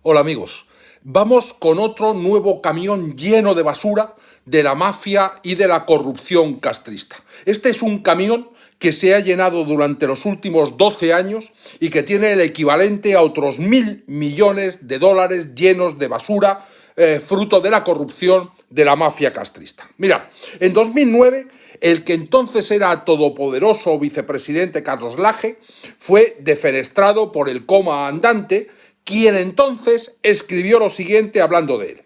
Hola amigos, vamos con otro nuevo camión lleno de basura de la mafia y de la corrupción castrista. Este es un camión que se ha llenado durante los últimos 12 años y que tiene el equivalente a otros 1.000 millones de dólares llenos de basura, fruto de la corrupción de la mafia castrista. Mirad, en 2009 el que entonces era todopoderoso vicepresidente Carlos Lage fue defenestrado por el comandante, quien entonces escribió lo siguiente hablando de él.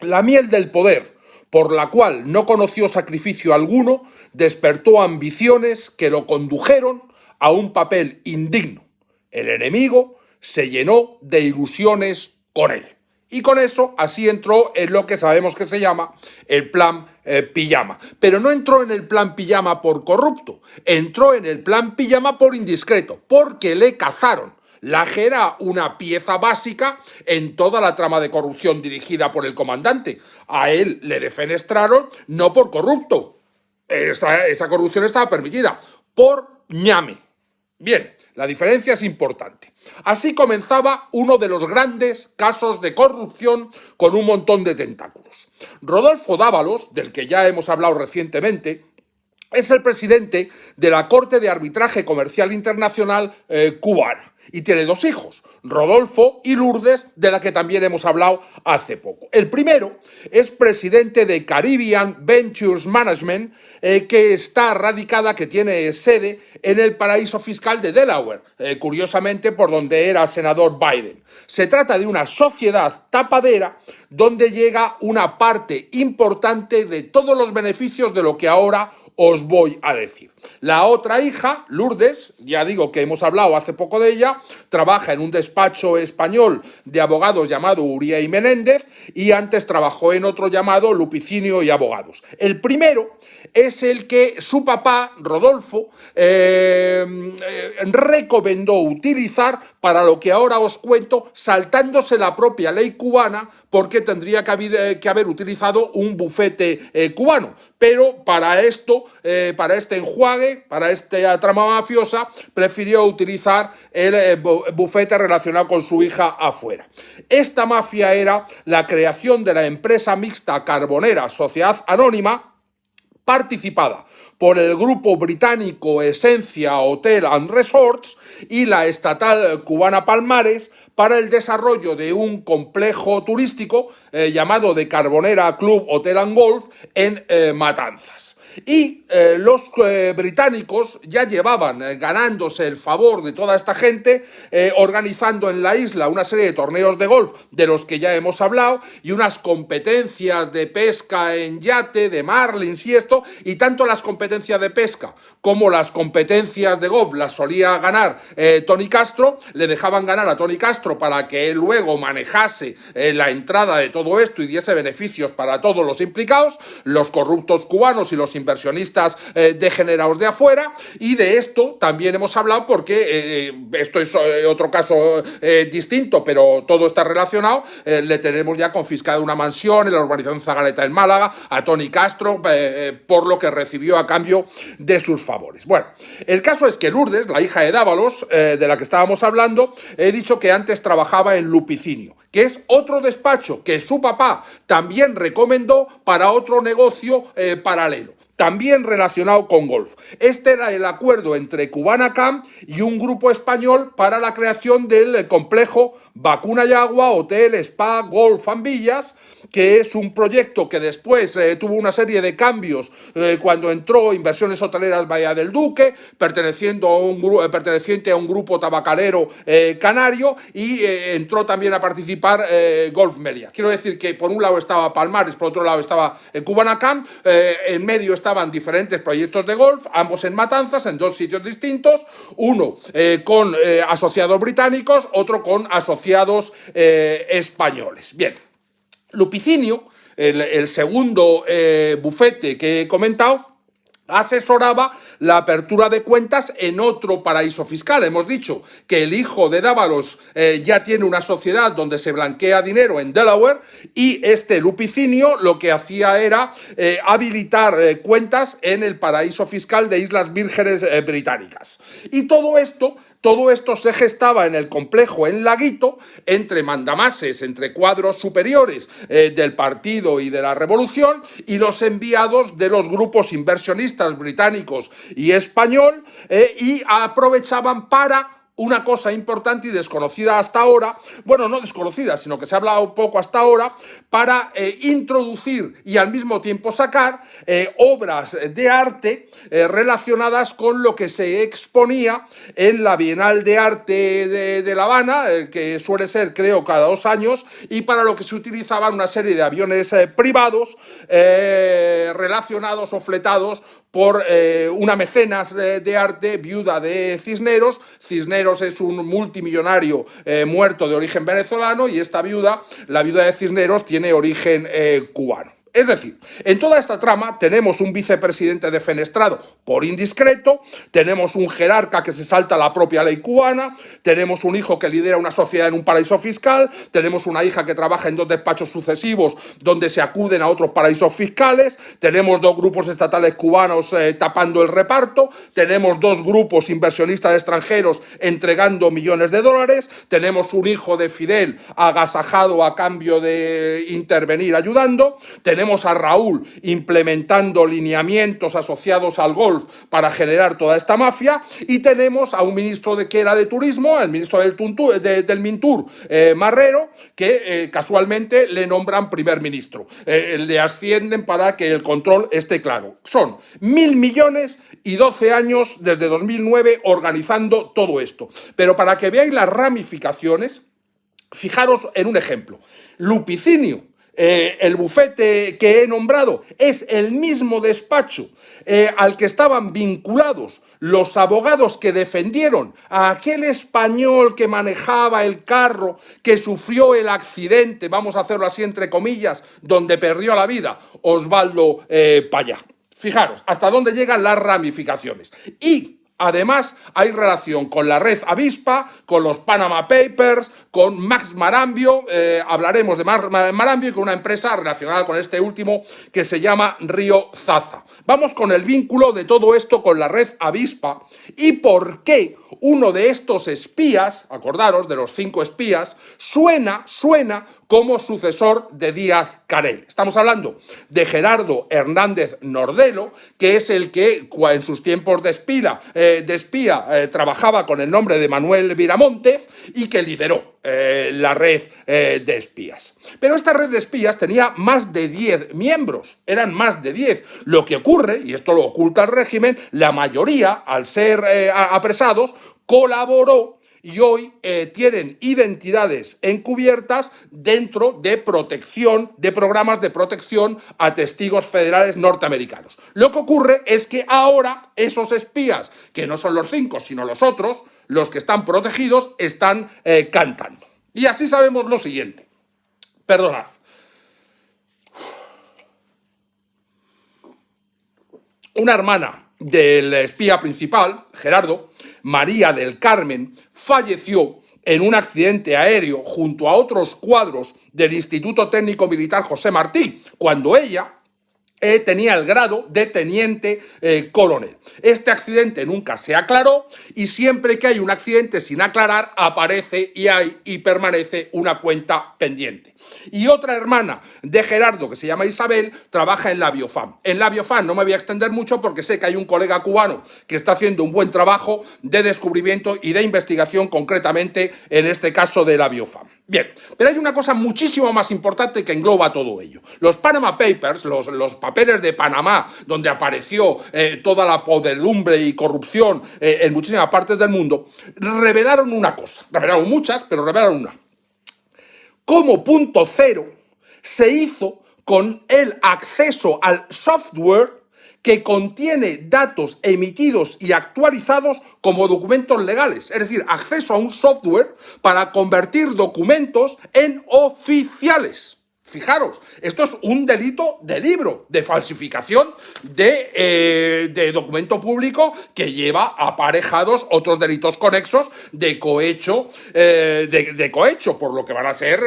La miel del poder, por la cual no conoció sacrificio alguno, despertó ambiciones que lo condujeron a un papel indigno. El enemigo se llenó de ilusiones con él. Y con eso, así entró en lo que sabemos que se llama el plan pijama. Pero no entró en el plan pijama por corrupto, entró en el plan pijama por indiscreto, porque le cazaron. Lage era una pieza básica en toda la trama de corrupción dirigida por el comandante. A él le defenestraron no por corrupto. Esa corrupción estaba permitida. Por ñame. Bien, la diferencia es importante. Así comenzaba uno de los grandes casos de corrupción con un montón de tentáculos. Rodolfo Dávalos, del que ya hemos hablado recientemente, es el presidente de la Corte de Arbitraje Comercial Internacional cubana y tiene dos hijos, Rodolfo y Lourdes, de la que también hemos hablado hace poco. El primero es presidente de Caribbean Ventures Management, que está radicada, que tiene sede en el paraíso fiscal de Delaware, curiosamente por donde era senador Biden. Se trata de una sociedad tapadera donde llega una parte importante de todos los beneficios de lo que ahora os voy a decir. La otra hija, Lourdes, ya digo que hemos hablado hace poco de ella, trabaja en un despacho español de abogados llamado Uría y Menéndez y antes trabajó en otro llamado Lupicinio y Abogados. El primero es el que su papá, Rodolfo, recomendó utilizar para lo que ahora os cuento, saltándose la propia ley cubana, porque tendría que haber utilizado un bufete cubano. Pero para esto, para este enjuague, para esta trama mafiosa, prefirió utilizar el bufete relacionado con su hija afuera. Esta mafia era la creación de la empresa mixta carbonera Sociedad Anónima, participada por el grupo británico Esencia Hotel and Resorts y la estatal cubana Palmares para el desarrollo de un complejo turístico llamado de Carbonera Club Hotel and Golf en Matanzas. Y los británicos ya llevaban ganándose el favor de toda esta gente, organizando en la isla una serie de torneos de golf de los que ya hemos hablado y unas competencias de pesca en yate, de marlins y esto, y tanto las competencias de pesca como las competencias de golf las solía ganar Tony Castro, le dejaban ganar a Tony Castro para que él luego manejase la entrada de todo esto y diese beneficios para todos los implicados, los corruptos cubanos y los inversionistas degenerados de afuera, y de esto también hemos hablado porque esto es otro caso distinto, pero todo está relacionado. Le tenemos ya confiscada una mansión en la urbanización Zagaleta en Málaga a Tony Castro por lo que recibió a cambio de sus favores. Bueno, el caso es que Lourdes, la hija de Dávalos, de la que estábamos hablando, he dicho que antes trabajaba en Lupicinio, que es otro despacho que su papá también recomendó para otro negocio paralelo, también relacionado con golf. Este era el acuerdo entre Cubanacam y un grupo español para la creación del complejo Vacuna y Agua, Hotel, Spa, Golf and Villas, que es un proyecto que después tuvo una serie de cambios cuando entró Inversiones Hoteleras Bahía del Duque, perteneciente a un grupo tabacalero canario, y entró también a participar Golf Melia. Quiero decir que por un lado estaba Palmares, por otro lado estaba Cubanacam, en medio estaban diferentes proyectos de golf, ambos en Matanzas, en dos sitios distintos, uno con asociados británicos, otro con asociados españoles. Bien, Lupicinio, el segundo bufete que he comentado, asesoraba la apertura de cuentas en otro paraíso fiscal. Hemos dicho que el hijo de Dávalos ya tiene una sociedad donde se blanquea dinero en Delaware, y este Lupicinio lo que hacía era habilitar cuentas en el paraíso fiscal de Islas Vírgenes Británicas. Y todo esto Todo esto se gestaba en el complejo en Laguito, entre mandamases, entre cuadros superiores del partido y de la revolución, y los enviados de los grupos inversionistas británicos y español, y aprovechaban para una cosa importante y desconocida hasta ahora, bueno, no desconocida, sino que se ha hablado poco hasta ahora, para introducir y al mismo tiempo sacar obras de arte relacionadas con lo que se exponía en la Bienal de Arte de La Habana, que suele ser, creo, cada 2 años, y para lo que se utilizaban una serie de aviones privados relacionados o fletados por una mecenas de arte, viuda de Cisneros. Cisneros es un multimillonario muerto de origen venezolano, y esta viuda, la viuda de Cisneros, tiene origen cubano. Es decir, en toda esta trama tenemos un vicepresidente defenestrado por indiscreto, tenemos un jerarca que se salta la propia ley cubana, tenemos un hijo que lidera una sociedad en un paraíso fiscal, tenemos una hija que trabaja en 2 despachos sucesivos donde se acuden a otros paraísos fiscales, tenemos 2 grupos estatales cubanos tapando el reparto, tenemos 2 grupos inversionistas extranjeros entregando millones de dólares, tenemos un hijo de Fidel agasajado a cambio de intervenir ayudando, tenemos a Raúl implementando lineamientos asociados al golf para generar toda esta mafia, y tenemos a un ministro que era de turismo, el ministro del Mintur, Marrero, que casualmente le nombran primer ministro. Le ascienden para que el control esté claro. Son 1.000 millones y 12 años desde 2009 organizando todo esto. Pero para que veáis las ramificaciones, fijaros en un ejemplo. Lupicinio, el bufete que he nombrado, es el mismo despacho al que estaban vinculados los abogados que defendieron a aquel español que manejaba el carro, que sufrió el accidente, vamos a hacerlo así entre comillas, donde perdió la vida, Osvaldo Payá. Fijaros hasta dónde llegan las ramificaciones. Y además, hay relación con la red Avispa, con los Panama Papers, con Max Marambio, hablaremos de Max Marambio, y con una empresa relacionada con este último que se llama Río Zaza. Vamos con el vínculo de todo esto con la red Avispa y por qué uno de estos espías, acordaros, de los 5 espías, suena como sucesor de Díaz-Canel. Estamos hablando de Gerardo Hernández Nordelo, que es el que en sus tiempos de espía trabajaba con el nombre de Manuel Viramontes y que lideró la red de espías. Pero esta red de espías tenía más de 10 miembros, eran más de 10. Lo que ocurre, y esto lo oculta el régimen, la mayoría, al ser apresados, colaboró y hoy tienen identidades encubiertas dentro de protección, de programas de protección a testigos federales norteamericanos. Lo que ocurre es que ahora esos espías, que no son los 5, sino los otros, los que están protegidos, están cantando. Y así sabemos lo siguiente. Perdonad. Una hermana del espía principal, Gerardo, María del Carmen, falleció en un accidente aéreo junto a otros cuadros del Instituto Técnico Militar José Martí, cuando ella tenía el grado de teniente coronel. Este accidente nunca se aclaró, y siempre que hay un accidente sin aclarar, aparece y permanece una cuenta pendiente. Y otra hermana de Gerardo, que se llama Isabel, trabaja en la Biofam. En la Biofam no me voy a extender mucho porque sé que hay un colega cubano que está haciendo un buen trabajo de descubrimiento y de investigación, concretamente en este caso de la Biofam. Bien, pero hay una cosa muchísimo más importante que engloba todo ello. Los Panama Papers, los papeles de Panamá, donde apareció toda la podredumbre y corrupción en muchísimas partes del mundo, revelaron una cosa. Revelaron muchas, pero revelaron una. Como punto cero se hizo con el acceso al software que contiene datos emitidos y actualizados como documentos legales. Es decir, acceso a un software para convertir documentos en oficiales. Fijaros, esto es un delito de libro, de falsificación de documento público que lleva aparejados otros delitos conexos de cohecho, por lo que van a ser,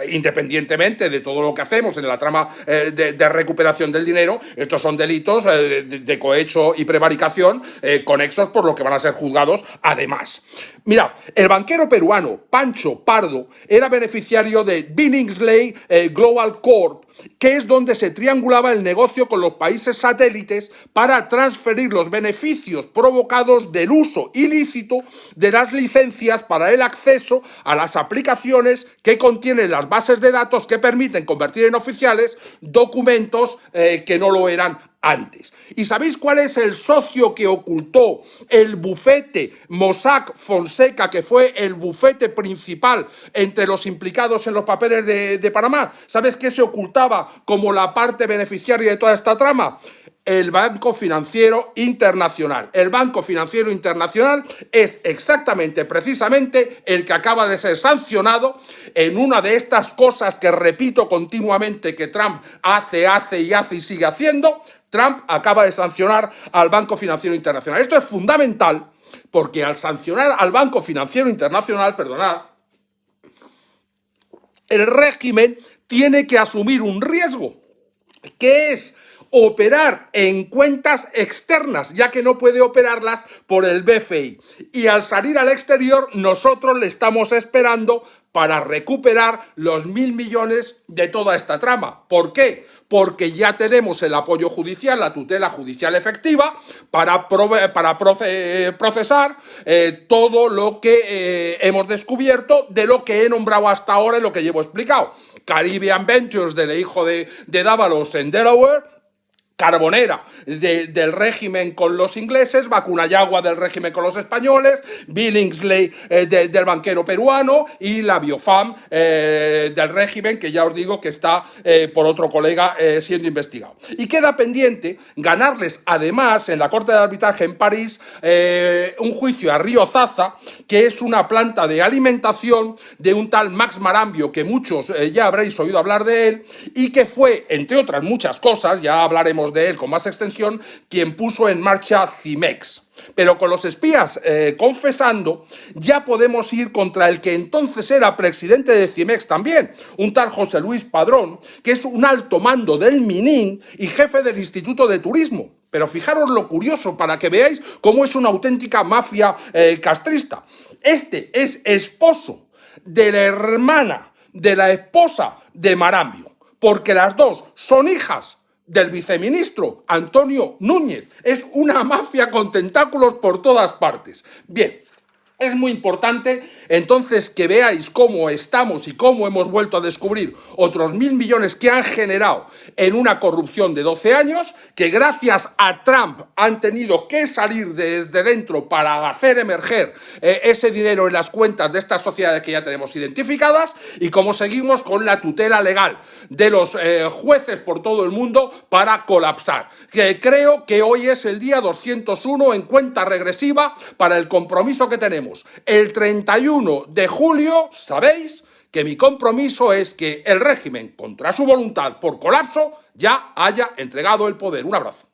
independientemente de todo lo que hacemos en la trama de recuperación del dinero, estos son delitos de cohecho y prevaricación conexos por lo que van a ser juzgados además. Mirad, el banquero peruano Pancho Pardo era beneficiario de Billingsley Global Corp, que es donde se triangulaba el negocio con los países satélites para transferir los beneficios provocados del uso ilícito de las licencias para el acceso a las aplicaciones que contienen las bases de datos que permiten convertir en oficiales documentos que no lo eran antes. ¿Y sabéis cuál es el socio que ocultó el bufete Mossack Fonseca, que fue el bufete principal entre los implicados en los papeles de Panamá? ¿Sabes qué se ocultaba como la parte beneficiaria de toda esta trama? El Banco Financiero Internacional. El Banco Financiero Internacional es exactamente, precisamente, el que acaba de ser sancionado en una de estas cosas que repito continuamente que Trump hace y sigue haciendo. Trump acaba de sancionar al Banco Financiero Internacional. Esto es fundamental porque al sancionar al Banco Financiero Internacional, perdonad, el régimen tiene que asumir un riesgo, que es operar en cuentas externas, ya que no puede operarlas por el BFI. Y al salir al exterior, nosotros le estamos esperando para recuperar los 1.000 millones de toda esta trama. ¿Por qué? Porque ya tenemos el apoyo judicial, la tutela judicial efectiva, para procesar todo lo que hemos descubierto de lo que he nombrado hasta ahora y lo que llevo explicado. Caribbean Ventures, del hijo de Dávalos en Delaware, Carbonera del régimen con los ingleses, Vacunayagua del régimen con los españoles, Billingsley del banquero peruano y la Biofam del régimen, que ya os digo que está por otro colega siendo investigado. Y queda pendiente ganarles además en la Corte de Arbitraje en París un juicio a Río Zaza, que es una planta de alimentación de un tal Max Marambio, que muchos ya habréis oído hablar de él, y que fue, entre otras muchas cosas, ya hablaremos de él con más extensión, quien puso en marcha Cimex. Pero con los espías confesando, ya podemos ir contra el que entonces era presidente de Cimex también, un tal José Luis Padrón, que es un alto mando del MININ y jefe del Instituto de Turismo. Pero fijaros lo curioso para que veáis cómo es una auténtica mafia castrista. Este es esposo de la hermana de la esposa de Marambio, porque las dos son hijas del viceministro Antonio Núñez. Es una mafia con tentáculos por todas partes. Bien, es muy importante entonces que veáis cómo estamos y cómo hemos vuelto a descubrir otros 1.000 millones que han generado en una corrupción de 12 años, que gracias a Trump han tenido que salir desde dentro para hacer emerger ese dinero en las cuentas de estas sociedades que ya tenemos identificadas, y cómo seguimos con la tutela legal de los jueces por todo el mundo para colapsar. Que creo que hoy es el día 201 en cuenta regresiva para el compromiso que tenemos. El 31 de julio, sabéis que mi compromiso es que el régimen, contra su voluntad por colapso, ya haya entregado el poder. Un abrazo.